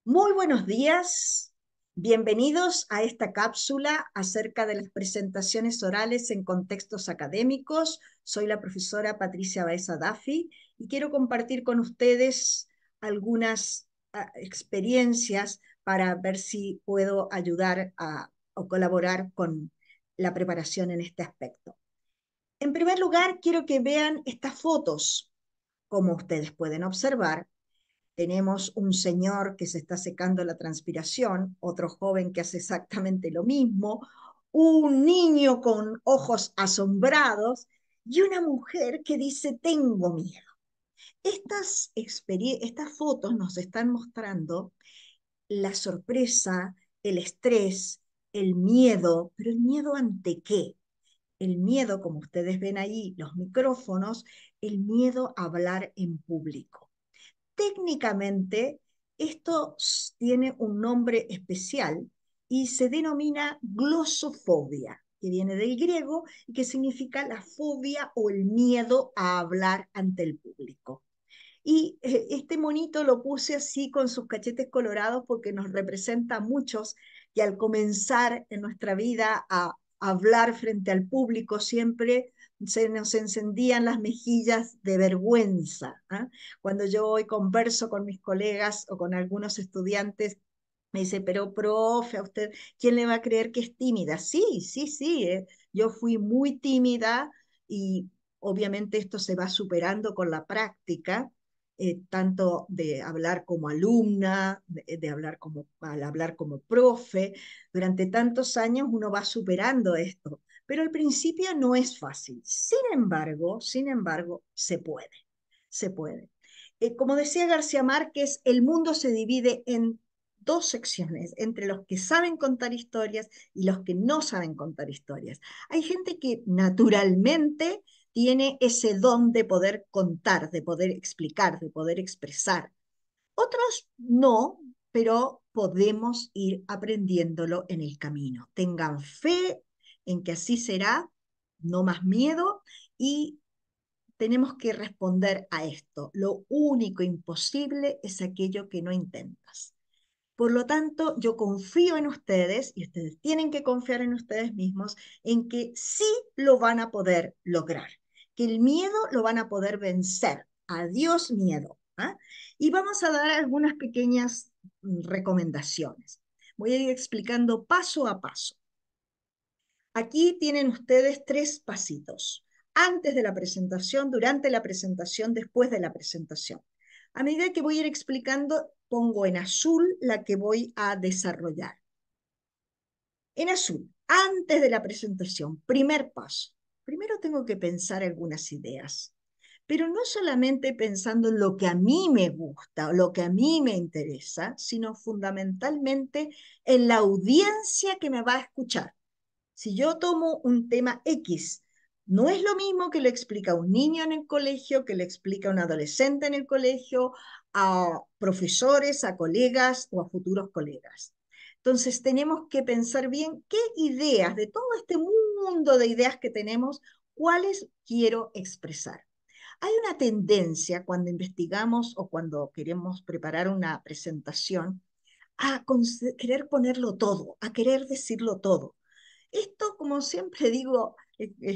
Muy buenos días, bienvenidos a esta cápsula acerca de las presentaciones orales en contextos académicos. Soy la profesora Patricia Baeza Daffi y quiero compartir con ustedes algunas experiencias para ver si puedo ayudar o colaborar con la preparación en este aspecto. En primer lugar, quiero que vean estas fotos. Como ustedes pueden observar, tenemos un señor que se está secando la transpiración, otro joven que hace exactamente lo mismo, un niño con ojos asombrados y una mujer que dice, tengo miedo. Estas fotos nos están mostrando la sorpresa, el estrés, el miedo, pero ¿el miedo ante qué? El miedo, como ustedes ven ahí, los micrófonos, el miedo a hablar en público. Técnicamente, esto tiene un nombre especial y se denomina glosofobia, que viene del griego y que significa la fobia o el miedo a hablar ante el público. Y este monito lo puse así con sus cachetes colorados porque nos representa a muchos que al comenzar en nuestra vida a hablar frente al público siempre se nos encendían las mejillas de vergüenza. ¿Ah? Cuando yo hoy converso con mis colegas o con algunos estudiantes, me dice, pero profe, a usted, ¿quién le va a creer que es tímida? Sí, sí, sí, yo fui muy tímida y obviamente esto se va superando con la práctica, tanto de hablar como alumna, de hablar como, al hablar como profe. Durante tantos años uno va superando esto, pero al principio no es fácil. Sin embargo, se puede, se puede. Como decía García Márquez, el mundo se divide en dos secciones, entre los que saben contar historias y los que no saben contar historias. Hay gente que naturalmente tiene ese don de poder contar, de poder explicar, de poder expresar. Otros no, pero podemos ir aprendiéndolo en el camino. Tengan fe en que así será, no más miedo y tenemos que responder a esto. Lo único imposible es aquello que no intentas. Por lo tanto, yo confío en ustedes y ustedes tienen que confiar en ustedes mismos en que sí lo van a poder lograr, que el miedo lo van a poder vencer. Adiós miedo. ¿Ah? Y vamos a dar algunas pequeñas recomendaciones. Voy a ir explicando paso a paso. Aquí tienen ustedes tres pasitos. Antes de la presentación, durante la presentación, después de la presentación. A medida que voy a ir explicando, pongo en azul la que voy a desarrollar. En azul, antes de la presentación, primer paso. Primero tengo que pensar algunas ideas, pero no solamente pensando en lo que a mí me gusta o lo que a mí me interesa, sino fundamentalmente en la audiencia que me va a escuchar. Si yo tomo un tema X, no es lo mismo que lo explica un niño en el colegio, que lo explica un adolescente en el colegio, a profesores, a colegas o a futuros colegas. Entonces tenemos que pensar bien qué ideas de todo este mundo de ideas que tenemos, cuáles quiero expresar. Hay una tendencia cuando investigamos o cuando queremos preparar una presentación a querer ponerlo todo, a querer decirlo todo. Esto, como siempre digo,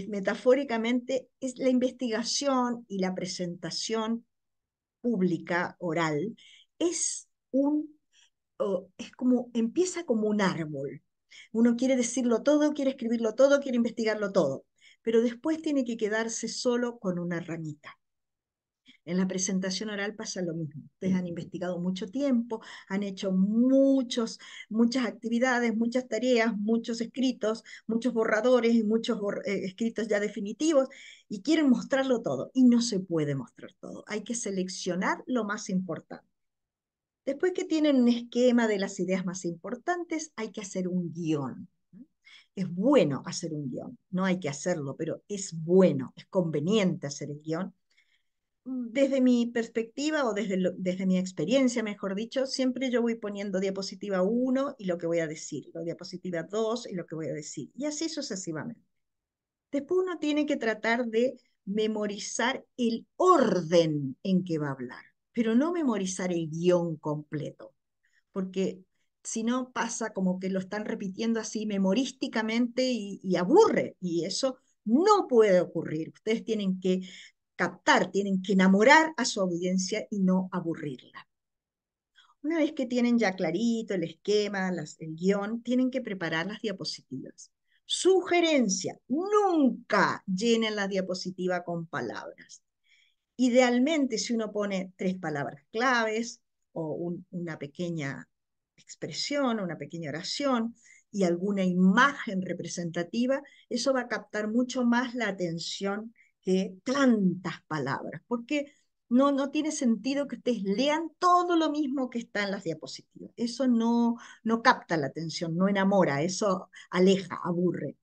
metafóricamente, es la investigación y la presentación pública oral, es es como, empieza como un árbol. Uno quiere decirlo todo, quiere escribirlo todo, quiere investigarlo todo, pero después tiene que quedarse solo con una ramita. En la presentación oral pasa lo mismo. Ustedes han investigado mucho tiempo, han hecho muchas actividades, muchas tareas, muchos escritos, muchos borradores y muchos escritos ya definitivos y quieren mostrarlo todo. Y no se puede mostrar todo. Hay que seleccionar lo más importante. Después que tienen un esquema de las ideas más importantes, hay que hacer un guión. Es bueno hacer un guión, no hay que hacerlo, pero es bueno, es conveniente hacer el guión. Desde mi perspectiva o desde mi experiencia, mejor dicho, siempre yo voy poniendo diapositiva 1 y lo que voy a decir, la diapositiva 2 y lo que voy a decir, y así sucesivamente. Después uno tiene que tratar de memorizar el orden en que va a hablar, pero no memorizar el guión completo, porque si no pasa como que lo están repitiendo así memorísticamente y aburre, y eso no puede ocurrir. Ustedes tienen que captar, tienen que enamorar a su audiencia y no aburrirla. Una vez que tienen ya clarito el esquema, el guión, tienen que preparar las diapositivas. Sugerencia, nunca llenen la diapositiva con palabras. Idealmente, si uno pone 3 palabras claves o una pequeña expresión, una pequeña oración y alguna imagen representativa, eso va a captar mucho más la atención que tantas palabras, porque no tiene sentido que ustedes lean todo lo mismo que está en las diapositivas. Eso no capta la atención, no enamora, eso aleja, aburre.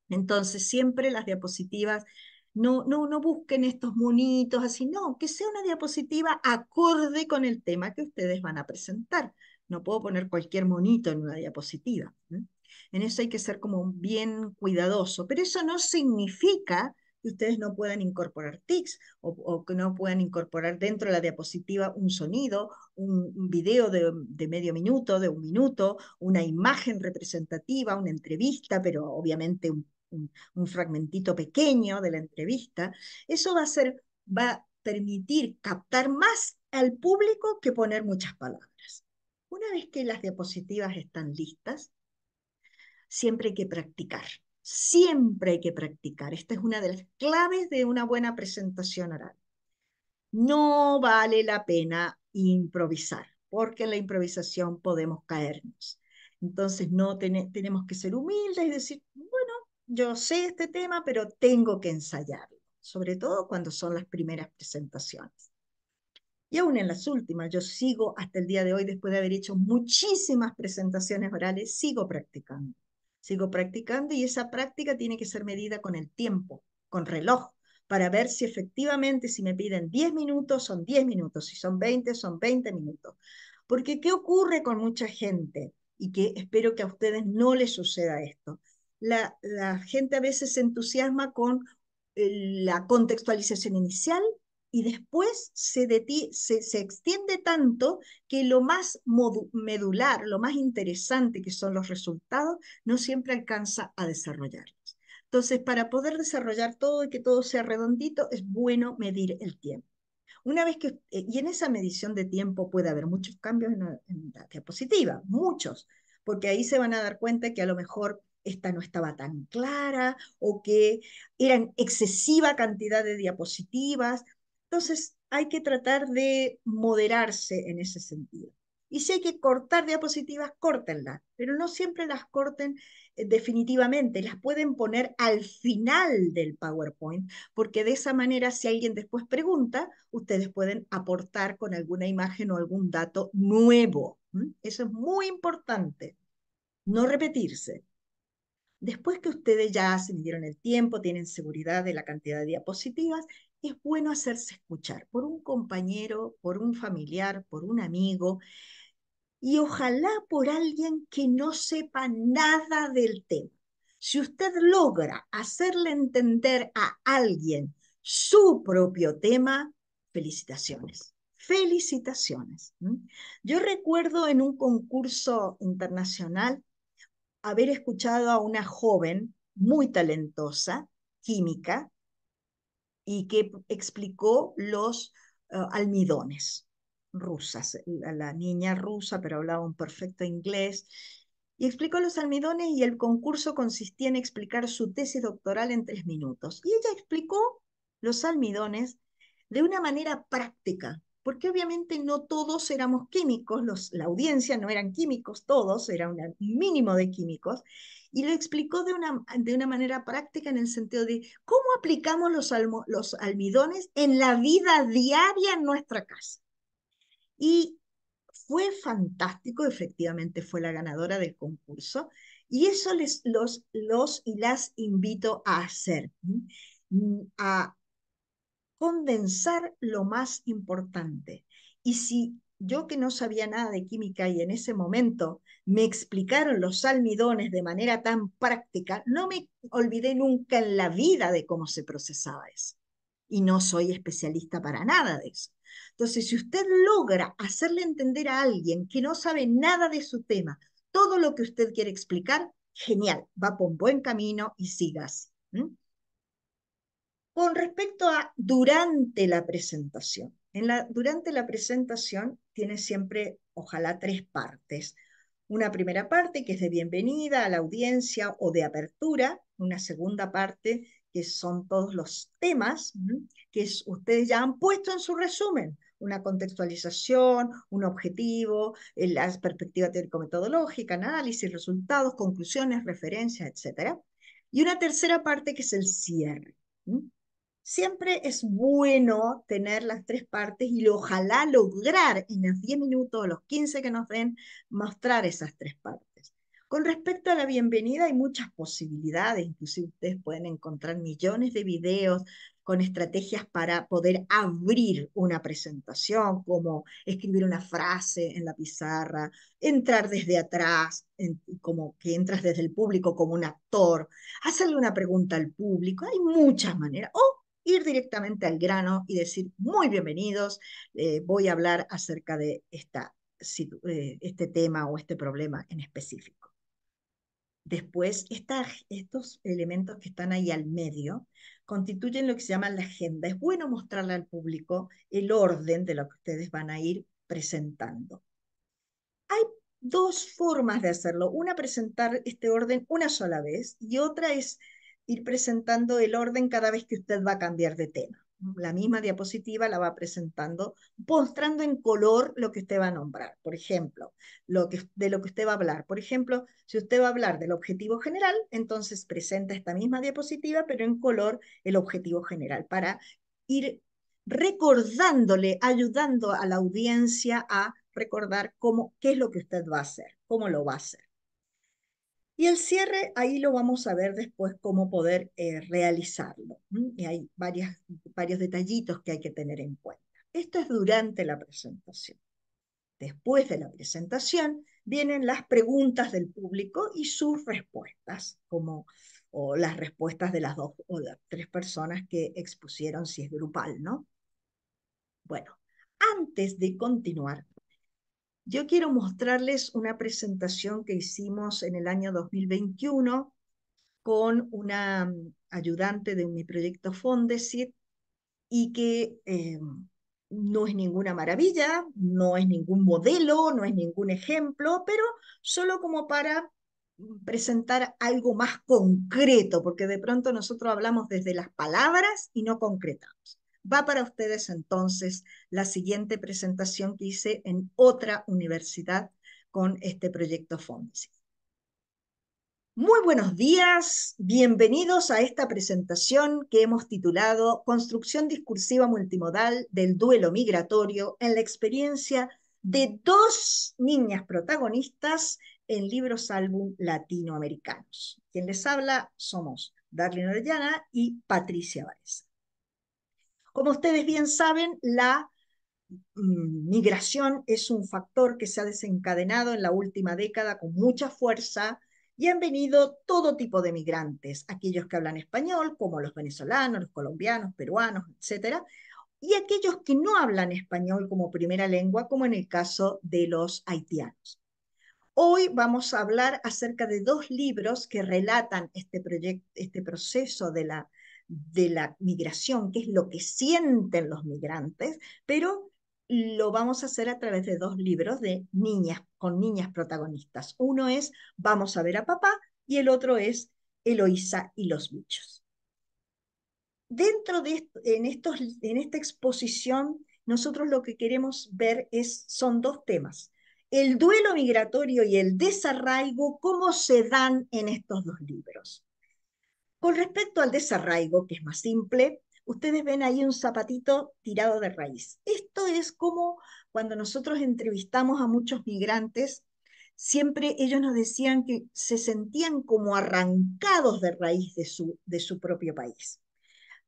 Entonces, siempre las diapositivas, no busquen estos monitos así, no, que sea una diapositiva acorde con el tema que ustedes van a presentar. No puedo poner cualquier monito en una diapositiva. En eso hay que ser como bien cuidadoso, pero eso no significa que ustedes no puedan incorporar tics o que no puedan incorporar dentro de la diapositiva un sonido, un video de medio minuto, de 1 minuto, una imagen representativa, una entrevista, pero obviamente un fragmentito pequeño de la entrevista. Eso va a permitir captar más al público que poner muchas palabras. Una vez que las diapositivas están listas, siempre hay que practicar. Siempre hay que practicar. Esta es una de las claves de una buena presentación oral. No vale la pena improvisar, porque en la improvisación podemos caernos. Entonces no tenemos que ser humildes y decir, bueno, yo sé este tema, pero tengo que ensayarlo, sobre todo cuando son las primeras presentaciones. Y aún en las últimas, yo sigo hasta el día de hoy, después de haber hecho muchísimas presentaciones orales, sigo practicando. Sigo practicando y esa práctica tiene que ser medida con el tiempo, con reloj, para ver si efectivamente, si me piden 10 minutos, son 10 minutos, si son 20, son 20 minutos. Porque ¿qué ocurre con mucha gente? Y que espero que a ustedes no les suceda esto. La gente a veces se entusiasma con la contextualización inicial y después se extiende tanto que lo más medular, lo más interesante que son los resultados, no siempre alcanza a desarrollarlos. Entonces, para poder desarrollar todo y que todo sea redondito, es bueno medir el tiempo. Una vez que, y en esa medición de tiempo puede haber muchos cambios en la diapositiva, muchos, porque ahí se van a dar cuenta que a lo mejor esta no estaba tan clara o que eran excesiva cantidad de diapositivas. Entonces hay que tratar de moderarse en ese sentido. Y si hay que cortar diapositivas, córtenlas, pero no siempre las corten definitivamente, las pueden poner al final del PowerPoint, porque de esa manera, si alguien después pregunta, ustedes pueden aportar con alguna imagen o algún dato nuevo. Eso es muy importante, no repetirse. Después que ustedes ya se midieron el tiempo, tienen seguridad de la cantidad de diapositivas, es bueno hacerse escuchar por un compañero, por un familiar, por un amigo, y ojalá por alguien que no sepa nada del tema. Si usted logra hacerle entender a alguien su propio tema, felicitaciones. Felicitaciones. Yo recuerdo en un concurso internacional haber escuchado a una joven muy talentosa, química, y que explicó los almidones rusas. La niña rusa, pero hablaba un perfecto inglés, y explicó los almidones y el concurso consistía en explicar su tesis doctoral en 3 minutos. Y ella explicó los almidones de una manera práctica, porque obviamente no todos éramos químicos, la audiencia no eran químicos, todos, era un mínimo de químicos, y lo explicó de una manera práctica en el sentido de cómo aplicamos los almidones en la vida diaria en nuestra casa. Y fue fantástico, efectivamente fue la ganadora del concurso, y eso los y las invito a hacer, a condensar lo más importante. Y si yo que no sabía nada de química y en ese momento me explicaron los almidones de manera tan práctica, no me olvidé nunca en la vida de cómo se procesaba eso. Y no soy especialista para nada de eso. Entonces, si usted logra hacerle entender a alguien que no sabe nada de su tema, todo lo que usted quiere explicar, genial, va por un buen camino y sigas. Con respecto a durante la presentación, durante la presentación tiene siempre, ojalá, tres partes. Una primera parte que es de bienvenida a la audiencia o de apertura, una segunda parte que son todos los temas ustedes ya han puesto en su resumen, una contextualización, un objetivo, la perspectiva teórico-metodológica, análisis, resultados, conclusiones, referencias, etcétera. Y una tercera parte que es el cierre. Siempre es bueno tener las tres partes y ojalá lograr en los 10 minutos o los 15 que nos den mostrar esas tres partes. Con respecto a la bienvenida hay muchas posibilidades, inclusive ustedes pueden encontrar millones de videos con estrategias para poder abrir una presentación, como escribir una frase en la pizarra, entrar desde atrás, como que entras desde el público como un actor, hacerle una pregunta al público, hay muchas maneras. O ir directamente al grano y decir, muy bienvenidos, voy a hablar acerca de este tema o este problema en específico. Después, estos elementos que están ahí al medio constituyen lo que se llama la agenda. Es bueno mostrarle al público el orden de lo que ustedes van a ir presentando. Hay dos formas de hacerlo. Una, presentar este orden una sola vez, y otra es ir presentando el orden cada vez que usted va a cambiar de tema. La misma diapositiva la va presentando, mostrando en color lo que usted va a nombrar. Por ejemplo, de lo que usted va a hablar. Por ejemplo, si usted va a hablar del objetivo general, entonces presenta esta misma diapositiva, pero en color el objetivo general, para ir recordándole, ayudando a la audiencia a recordar qué es lo que usted va a hacer, cómo lo va a hacer. Y el cierre, ahí lo vamos a ver después cómo poder realizarlo. Y hay varios detallitos que hay que tener en cuenta. Esto es durante la presentación. Después de la presentación vienen las preguntas del público y sus respuestas, o las respuestas de las dos o las tres personas que expusieron si es grupal, ¿no? Bueno, antes de continuar, yo quiero mostrarles una presentación que hicimos en el año 2021 con una ayudante de mi proyecto Fondesit y que no es ninguna maravilla, no es ningún modelo, no es ningún ejemplo, pero solo como para presentar algo más concreto, porque de pronto nosotros hablamos desde las palabras y no concretamos. Va para ustedes entonces la siguiente presentación que hice en otra universidad con este proyecto Fondesit. Muy buenos días, bienvenidos a esta presentación que hemos titulado Construcción discursiva multimodal del duelo migratorio en la experiencia de dos niñas protagonistas en libros álbum latinoamericanos. Quien les habla somos Darlene Orellana y Patricia Varese. Como ustedes bien saben, la migración es un factor que se ha desencadenado en la última década con mucha fuerza y han venido todo tipo de migrantes, aquellos que hablan español, como los venezolanos, los colombianos, peruanos, etcétera, y aquellos que no hablan español como primera lengua, como en el caso de los haitianos. Hoy vamos a hablar acerca de dos libros que relatan este proceso de la migración, que es lo que sienten los migrantes, pero lo vamos a hacer a través de dos libros de niñas, con niñas protagonistas. Uno es Vamos a ver a papá y el otro es Eloísa y los bichos. Dentro de en esta exposición, nosotros lo que queremos ver son dos temas: el duelo migratorio y el desarraigo, cómo se dan en estos dos libros. Con respecto al desarraigo, que es más simple, ustedes ven ahí un zapatito tirado de raíz. Esto es como cuando nosotros entrevistamos a muchos migrantes, siempre ellos nos decían que se sentían como arrancados de raíz de su propio país.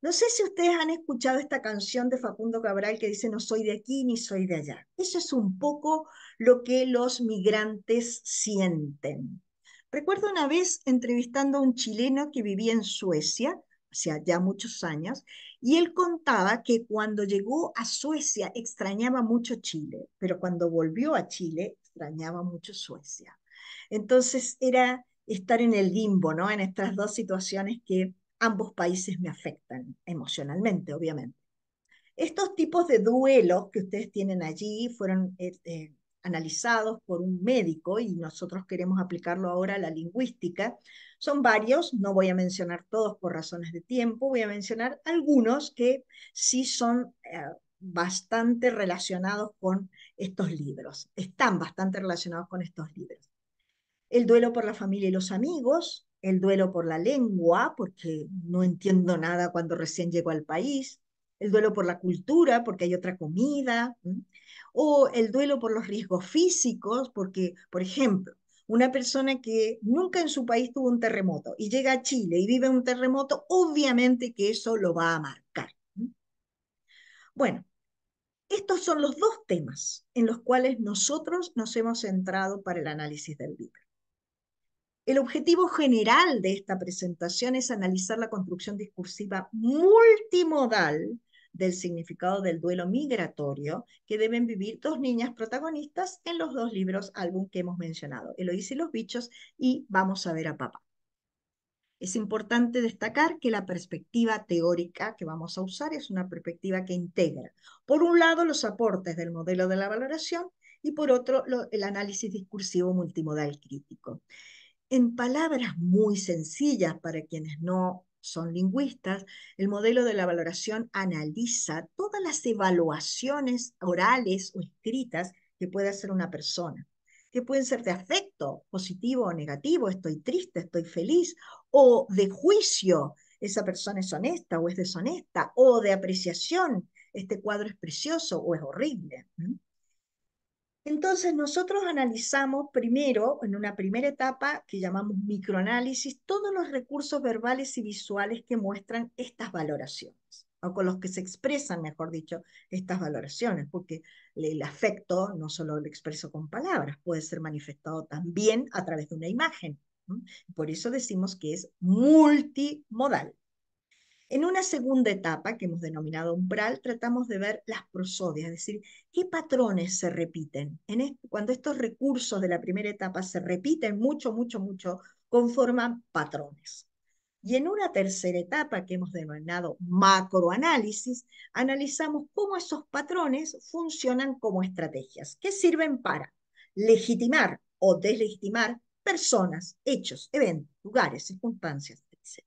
No sé si ustedes han escuchado esta canción de Facundo Cabral que dice no soy de aquí ni soy de allá. Eso es un poco lo que los migrantes sienten. Recuerdo una vez entrevistando a un chileno que vivía en Suecia, hacía ya muchos años, y él contaba que cuando llegó a Suecia extrañaba mucho Chile, pero cuando volvió a Chile extrañaba mucho Suecia. Entonces era estar en el limbo, ¿no? En estas dos situaciones que ambos países me afectan emocionalmente, obviamente. Estos tipos de duelos que ustedes tienen allí fueron analizados por un médico y nosotros queremos aplicarlo ahora a la lingüística. Son varios, no voy a mencionar todos por razones de tiempo, voy a mencionar algunos que sí son bastante relacionados con estos libros, están bastante relacionados con estos libros. El duelo por la familia y los amigos, el duelo por la lengua, porque no entiendo nada cuando recién llego al país, el duelo por la cultura, porque hay otra comida, ¿m? O el duelo por los riesgos físicos, porque, por ejemplo, una persona que nunca en su país tuvo un terremoto y llega a Chile y vive un terremoto, obviamente que eso lo va a marcar. ¿M? Bueno, estos son los dos temas en los cuales nosotros nos hemos centrado para el análisis del libro. El objetivo general de esta presentación es analizar la construcción discursiva multimodal del significado del duelo migratorio que deben vivir dos niñas protagonistas en los dos libros álbum que hemos mencionado, Eloísa y los bichos y Vamos a ver a papá. Es importante destacar que la perspectiva teórica que vamos a usar es una perspectiva que integra, por un lado, los aportes del modelo de la valoración y por otro, el análisis discursivo multimodal crítico. En palabras muy sencillas para quienes no son lingüistas, el modelo de la valoración analiza todas las evaluaciones orales o escritas que puede hacer una persona, que pueden ser de afecto, positivo o negativo, estoy triste, estoy feliz, o de juicio, esa persona es honesta o es deshonesta, o de apreciación, este cuadro es precioso o es horrible. Entonces nosotros analizamos primero, en una primera etapa que llamamos microanálisis, todos los recursos verbales y visuales que muestran estas valoraciones, o con los que se expresan, mejor dicho, estas valoraciones, porque el afecto no solo lo expreso con palabras, puede ser manifestado también a través de una imagen. ¿M? Por eso decimos que es multimodal. En una segunda etapa, que hemos denominado umbral, tratamos de ver las prosodias, es decir, qué patrones se repiten. Cuando estos recursos de la primera etapa se repiten mucho, mucho, mucho, conforman patrones. Y en una tercera etapa, que hemos denominado macroanálisis, analizamos cómo esos patrones funcionan como estrategias, que sirven para legitimar o deslegitimar personas, hechos, eventos, lugares, circunstancias, etc.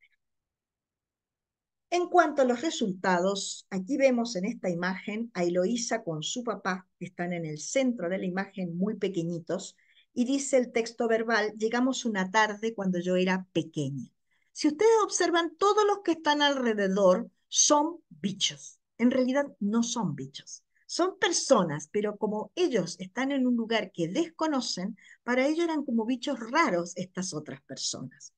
En cuanto a los resultados, aquí vemos en esta imagen a Eloísa con su papá, que están en el centro de la imagen muy pequeñitos, y dice el texto verbal, llegamos una tarde cuando yo era pequeña. Si ustedes observan, todos los que están alrededor son bichos. En realidad no son bichos, son personas, pero como ellos están en un lugar que desconocen, para ellos eran como bichos raros estas otras personas.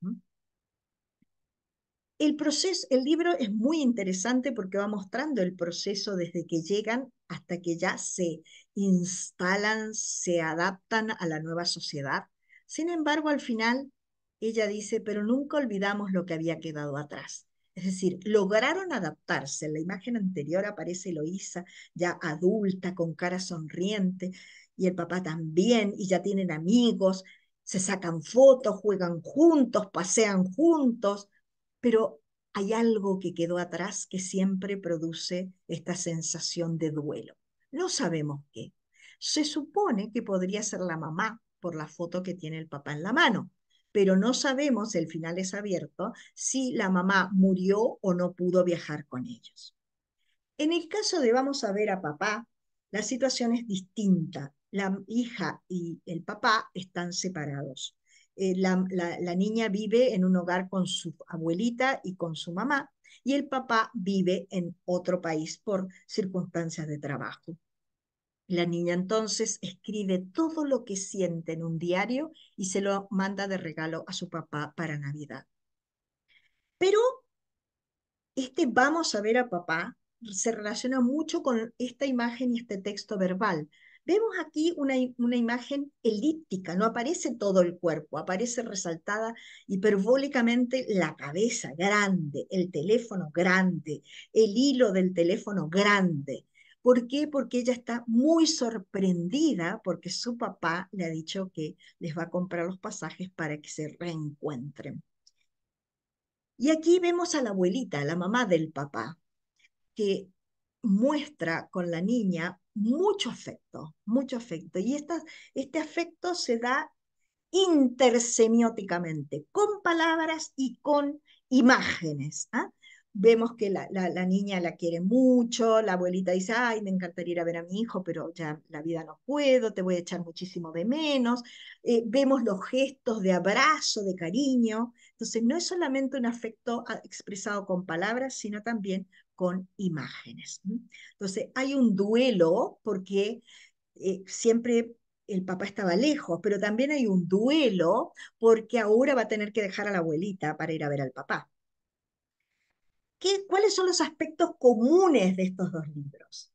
El proceso, el libro es muy interesante porque va mostrando el proceso desde que llegan hasta que ya se instalan, se adaptan a la nueva sociedad. Sin embargo, al final, ella dice, pero nunca olvidamos lo que había quedado atrás. Es decir, lograron adaptarse. En la imagen anterior aparece Eloísa ya adulta, con cara sonriente, y el papá también, y ya tienen amigos, se sacan fotos, juegan juntos, pasean juntos, pero hay algo que quedó atrás que siempre produce esta sensación de duelo. No sabemos qué. Se supone que podría ser la mamá por la foto que tiene el papá en la mano, pero no sabemos, el final es abierto, si la mamá murió o no pudo viajar con ellos. En el caso de vamos a ver a papá, la situación es distinta. La hija y el papá están separados. La niña vive en un hogar con su abuelita y con su mamá, y el papá vive en otro país por circunstancias de trabajo. La niña entonces escribe todo lo que siente en un diario y se lo manda de regalo a su papá para Navidad. Pero este vamos a ver a papá se relaciona mucho con esta imagen y este texto verbal. Vemos aquí una imagen elíptica, no aparece todo el cuerpo, aparece resaltada hiperbólicamente la cabeza grande, el teléfono grande, el hilo del teléfono grande. ¿Por qué? Porque ella está muy sorprendida porque su papá le ha dicho que les va a comprar los pasajes para que se reencuentren. Y aquí vemos a la abuelita, la mamá del papá, que muestra con la niña mucho afecto, mucho afecto. Y este afecto se da intersemióticamente, con palabras y con imágenes. ¿Ah? Vemos que la niña la quiere mucho, la abuelita dice, ay, me encantaría ir a ver a mi hijo, pero ya la vida no puedo, te voy a echar muchísimo de menos. Vemos los gestos de abrazo, de cariño. Entonces, no es solamente un afecto expresado con palabras, sino también con imágenes. Entonces, hay un duelo porque siempre el papá estaba lejos, pero también hay un duelo porque ahora va a tener que dejar a la abuelita para ir a ver al papá. ¿Cuáles son los aspectos comunes de estos dos libros?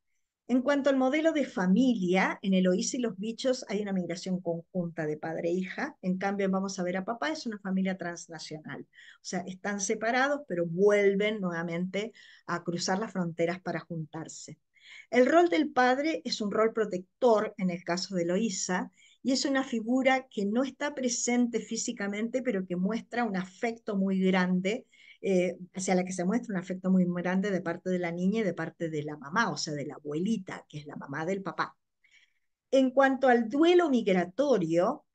En cuanto al modelo de familia, en Eloísa y los bichos hay una migración conjunta de padre e hija. En cambio, Vamos a ver a papá es una familia transnacional. O sea, están separados, pero vuelven nuevamente a cruzar las fronteras para juntarse. El rol del padre es un rol protector en el caso de Eloísa y es una figura que no está presente físicamente, pero que muestra un afecto muy grande hacia la que se muestra un afecto muy grande de parte de la niña y de parte de la mamá, o sea, de la abuelita, que es la mamá del papá. En cuanto al duelo migratorio,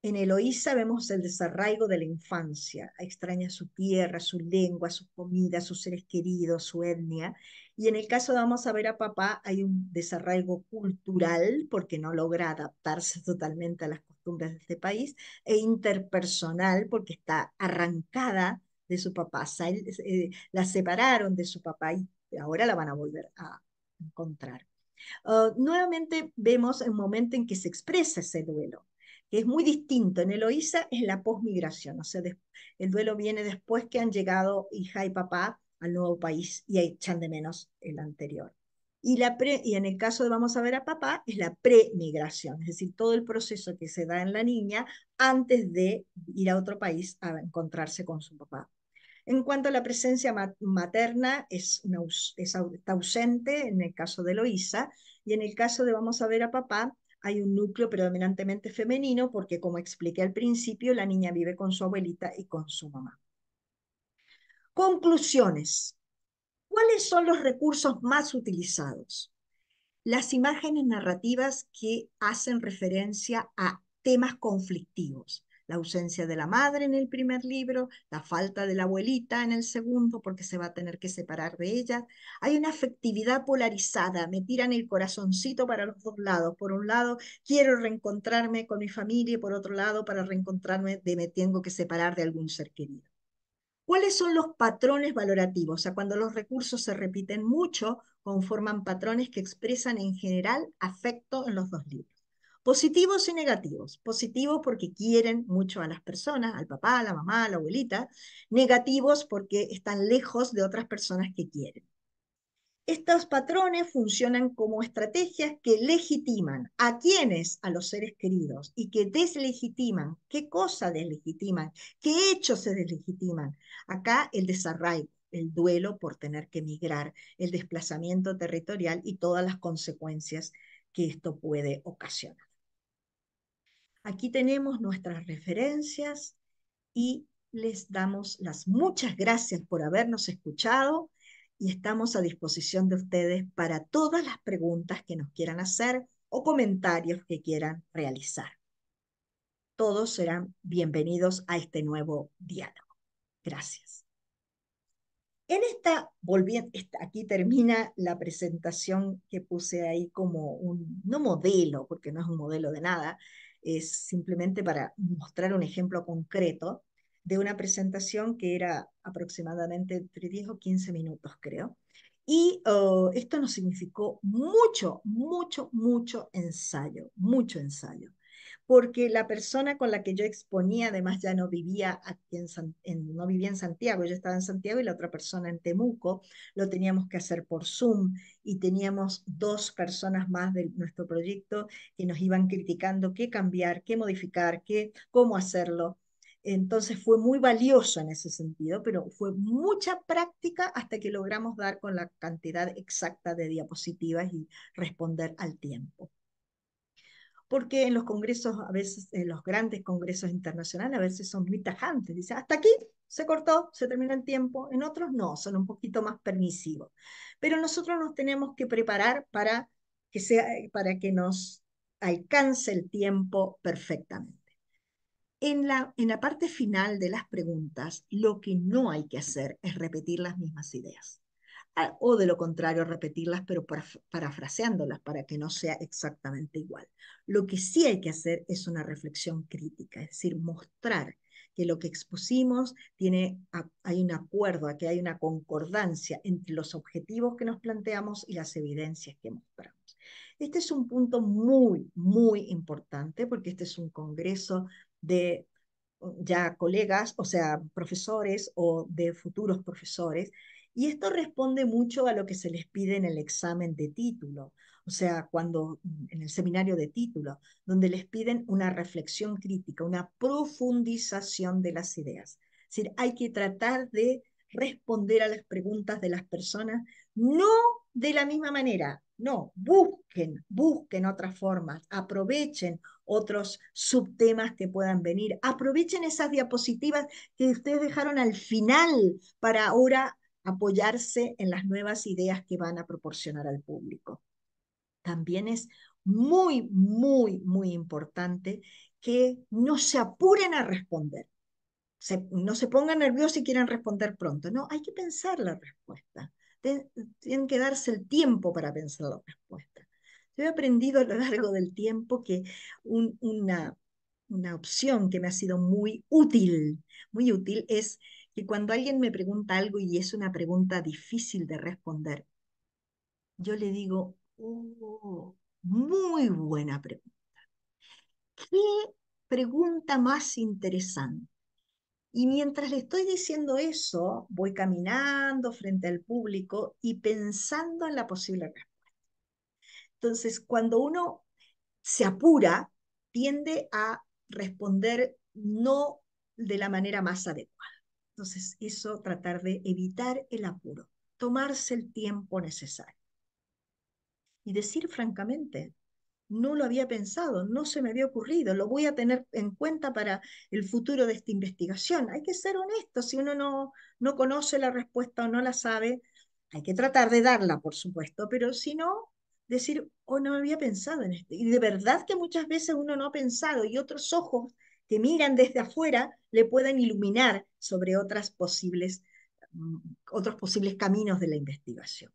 en Eloísa vemos el desarraigo de la infancia. Extraña su tierra, su lengua, su comida, sus seres queridos, su etnia. Y en el caso de Vamos a ver a papá, hay un desarraigo cultural porque no logra adaptarse totalmente a las costumbres de este país, e interpersonal porque está arrancada de su papá. La separaron de su papá y ahora la van a volver a encontrar. Nuevamente vemos el momento en que se expresa ese duelo, que es muy distinto. En Eloísa es la posmigración, o sea, el duelo viene después que han llegado hija y papá al nuevo país y echan de menos el anterior. Y en el caso de Vamos a ver a papá, es la premigración, es decir, todo el proceso que se da en la niña antes de ir a otro país a encontrarse con su papá. En cuanto a la presencia materna, está ausente en el caso de Eloísa, y en el caso de Vamos a ver a papá, hay un núcleo predominantemente femenino, porque como expliqué al principio, la niña vive con su abuelita y con su mamá. Conclusiones. ¿Cuáles son los recursos más utilizados? Las imágenes narrativas que hacen referencia a temas conflictivos. La ausencia de la madre en el primer libro, la falta de la abuelita en el segundo, porque se va a tener que separar de ella. Hay una afectividad polarizada, me tiran el corazoncito para los dos lados. Por un lado, quiero reencontrarme con mi familia y por otro lado, para reencontrarme, me tengo que separar de algún ser querido. ¿Cuáles son los patrones valorativos? O sea, cuando los recursos se repiten mucho, conforman patrones que expresan en general afecto en los dos libros. Positivos y negativos. Positivos porque quieren mucho a las personas, al papá, a la mamá, a la abuelita. Negativos porque están lejos de otras personas que quieren. Estos patrones funcionan como estrategias que legitiman a quienes, a los seres queridos, y que deslegitiman. ¿Qué cosa deslegitiman? ¿Qué hechos se deslegitiman? Acá el desarraigo, el duelo por tener que emigrar, el desplazamiento territorial y todas las consecuencias que esto puede ocasionar. Aquí tenemos nuestras referencias y les damos las muchas gracias por habernos escuchado y estamos a disposición de ustedes para todas las preguntas que nos quieran hacer o comentarios que quieran realizar. Todos serán bienvenidos a este nuevo diálogo. Gracias. Aquí termina la presentación que puse ahí como no modelo, porque no es un modelo de nada, es simplemente para mostrar un ejemplo concreto de una presentación que era aproximadamente entre 10 o 15 minutos, creo. Y esto nos significó mucho, mucho, mucho ensayo, mucho ensayo. porque la persona con la que yo exponía además ya no vivía aquí no vivía en Santiago, yo estaba en Santiago y la otra persona en Temuco, lo teníamos que hacer por Zoom y teníamos dos personas más de nuestro proyecto que nos iban criticando qué cambiar, qué modificar, cómo hacerlo. Entonces fue muy valioso en ese sentido, pero fue mucha práctica hasta que logramos dar con la cantidad exacta de diapositivas y responder al tiempo. Porque en los congresos, a veces, en los grandes congresos internacionales, a veces son muy tajantes. Dice, hasta aquí se cortó, se termina el tiempo. En otros no, son un poquito más permisivos. Pero nosotros nos tenemos que preparar para que nos alcance el tiempo perfectamente. En la parte final de las preguntas, lo que no hay que hacer es repetir las mismas ideas. O de lo contrario, repetirlas, pero parafraseándolas para que no sea exactamente igual. Lo que sí hay que hacer es una reflexión crítica, es decir, mostrar que lo que expusimos hay un acuerdo, que hay una concordancia entre los objetivos que nos planteamos y las evidencias que mostramos. Este es un punto muy, muy importante porque este es un congreso de ya colegas, o sea, profesores o de futuros profesores, y esto responde mucho a lo que se les pide en el examen de título, o sea, en el seminario de título, donde les piden una reflexión crítica, una profundización de las ideas. Es decir, hay que tratar de responder a las preguntas de las personas, no de la misma manera, no, busquen otras formas, aprovechen otros subtemas que puedan venir. Aprovechen esas diapositivas que ustedes dejaron al final para ahora apoyarse en las nuevas ideas que van a proporcionar al público. También es muy, muy, muy importante que no se apuren a responder. No se pongan nerviosos si quieren responder pronto. No, hay que pensar la respuesta. Tienen que darse el tiempo para pensar la respuesta. Yo he aprendido a lo largo del tiempo que una opción que me ha sido muy útil, es que cuando alguien me pregunta algo y es una pregunta difícil de responder, yo le digo, oh, muy buena pregunta. ¿Qué pregunta más interesante? Y mientras le estoy diciendo eso, voy caminando frente al público y pensando en la posible respuesta. Entonces, cuando uno se apura, tiende a responder no de la manera más adecuada. Entonces, eso tratar de evitar el apuro, tomarse el tiempo necesario y decir francamente, no lo había pensado, no se me había ocurrido, lo voy a tener en cuenta para el futuro de esta investigación. Hay que ser honesto, si uno no conoce la respuesta o no la sabe, hay que tratar de darla, por supuesto, pero si no, decir, oh, no había pensado en esto. Y de verdad que muchas veces uno no ha pensado y otros ojos que miran desde afuera le pueden iluminar sobre mm, otros posibles caminos de la investigación.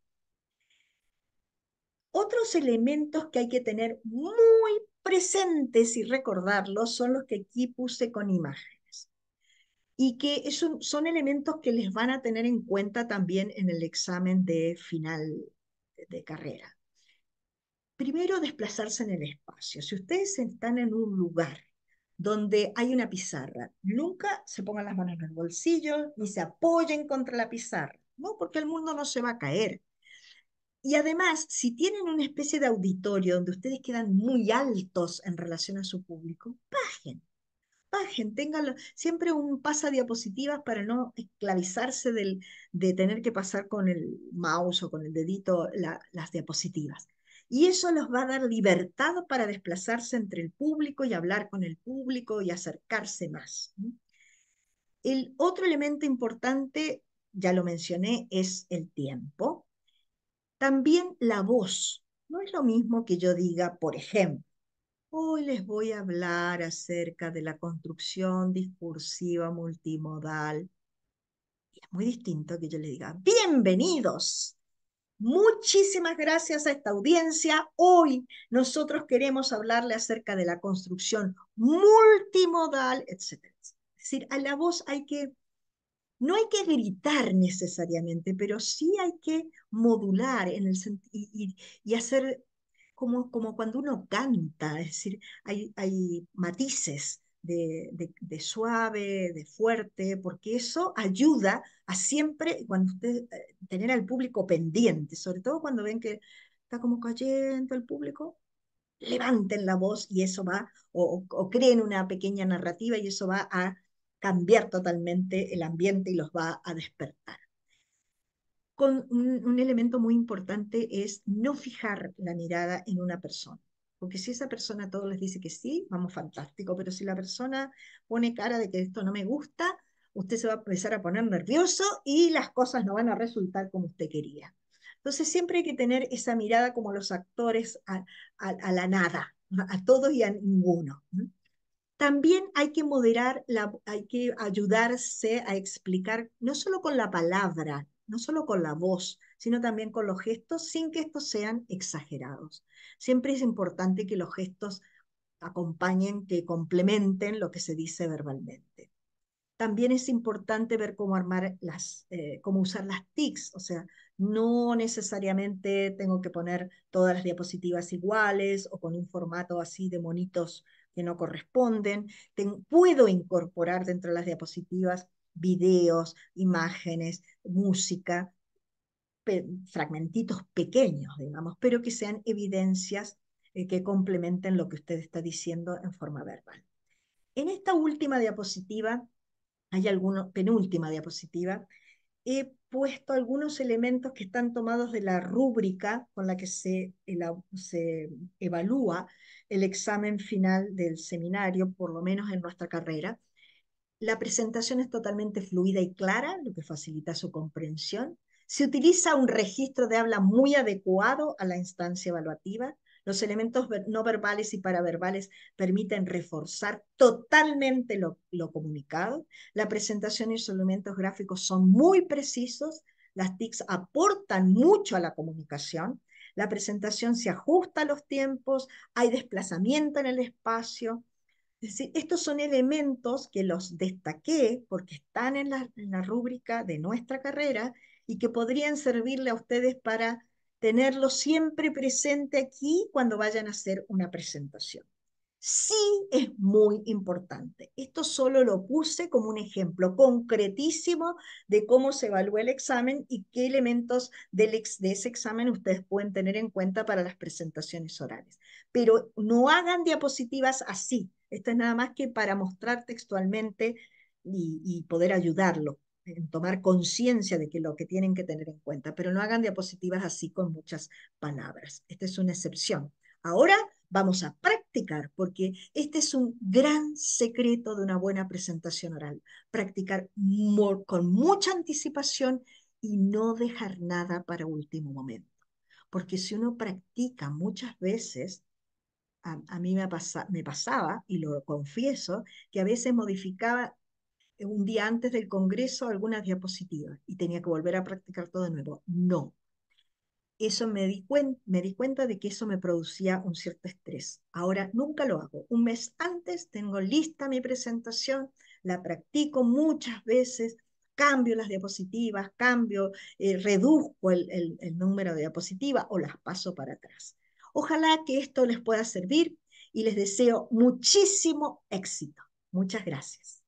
Otros elementos que hay que tener muy presentes y recordarlos son los que aquí puse con imágenes y que son elementos que les van a tener en cuenta también en el examen de final de carrera. Primero, desplazarse en el espacio. Si ustedes están en un lugar donde hay una pizarra, nunca se pongan las manos en el bolsillo ni se apoyen contra la pizarra, ¿no? Porque el mundo no se va a caer. Y además, si tienen una especie de auditorio donde ustedes quedan muy altos en relación a su público, bajen, ténganlo, siempre un pasadiapositivas para no esclavizarse de tener que pasar con el mouse o con el dedito las diapositivas. Y eso los va a dar libertad para desplazarse entre el público y hablar con el público y acercarse más. El otro elemento importante, ya lo mencioné, es el tiempo. También la voz. No es lo mismo que yo diga, por ejemplo, hoy les voy a hablar acerca de la construcción discursiva multimodal. Y es muy distinto que yo le diga, bienvenidos. Muchísimas gracias a esta audiencia. Hoy nosotros queremos hablarle acerca de la construcción multimodal, etcétera. Es decir, a la voz no hay que gritar necesariamente, pero sí hay que modular y hacer como cuando uno canta, es decir, hay matices de suave, de fuerte, porque eso ayuda a siempre, cuando usted, tener al público pendiente, sobre todo cuando ven que está como cayendo el público, levanten la voz y eso va, o creen una pequeña narrativa y eso va a cambiar totalmente el ambiente y los va a despertar. Con un elemento muy importante es no fijar la mirada en una persona. Porque si esa persona a todos les dice que sí, vamos fantástico, pero si la persona pone cara de que esto no me gusta, usted se va a empezar a poner nervioso y las cosas no van a resultar como usted quería. Entonces siempre hay que tener esa mirada como los actores a la nada, a todos y a ninguno. También hay que moderar, hay que ayudarse a explicar, no solo con la palabra, no solo con la voz, sino también con los gestos, sin que estos sean exagerados. Siempre es importante que los gestos acompañen, que complementen lo que se dice verbalmente. También es importante ver cómo armar cómo usar las TICs, o sea, no necesariamente tengo que poner todas las diapositivas iguales o con un formato así de monitos que no corresponden. Puedo incorporar dentro de las diapositivas videos, imágenes, música, fragmentitos pequeños, digamos, pero que sean evidencias que complementen lo que usted está diciendo en forma verbal. En esta última diapositiva hay algunos, penúltima diapositiva, he puesto algunos elementos que están tomados de la rúbrica con la que se evalúa el examen final del seminario, por lo menos en nuestra carrera. La presentación es totalmente fluida y clara, lo que facilita su comprensión. Se utiliza un registro de habla muy adecuado a la instancia evaluativa. Los elementos no verbales y paraverbales permiten reforzar totalmente lo comunicado. La presentación y los elementos gráficos son muy precisos. Las TICs aportan mucho a la comunicación. La presentación se ajusta a los tiempos, hay desplazamiento en el espacio. Es decir, estos son elementos que los destaqué porque están en la rúbrica de nuestra carrera y que podrían servirle a ustedes para tenerlo siempre presente aquí cuando vayan a hacer una presentación. Sí es muy importante. Esto solo lo puse como un ejemplo concretísimo de cómo se evalúa el examen y qué elementos de ese examen ustedes pueden tener en cuenta para las presentaciones orales. Pero no hagan diapositivas así. Esto es nada más que para mostrar textualmente y poder ayudarlo en tomar conciencia de que lo que tienen que tener en cuenta, pero no hagan diapositivas así con muchas palabras. Esta es una excepción. Ahora vamos a practicar, porque este es un gran secreto de una buena presentación oral. Practicar con mucha anticipación y no dejar nada para último momento. Porque si uno practica muchas veces, a mí me pasaba, y lo confieso, que a veces modificaba un día antes del congreso algunas diapositivas y tenía que volver a practicar todo de nuevo. No, eso me di cuenta de que eso me producía un cierto estrés. Ahora nunca lo hago. Un mes antes tengo lista mi presentación, la practico muchas veces, cambio las diapositivas, reduzco el número de diapositivas o las paso para atrás. Ojalá que esto les pueda servir y les deseo muchísimo éxito. Muchas gracias.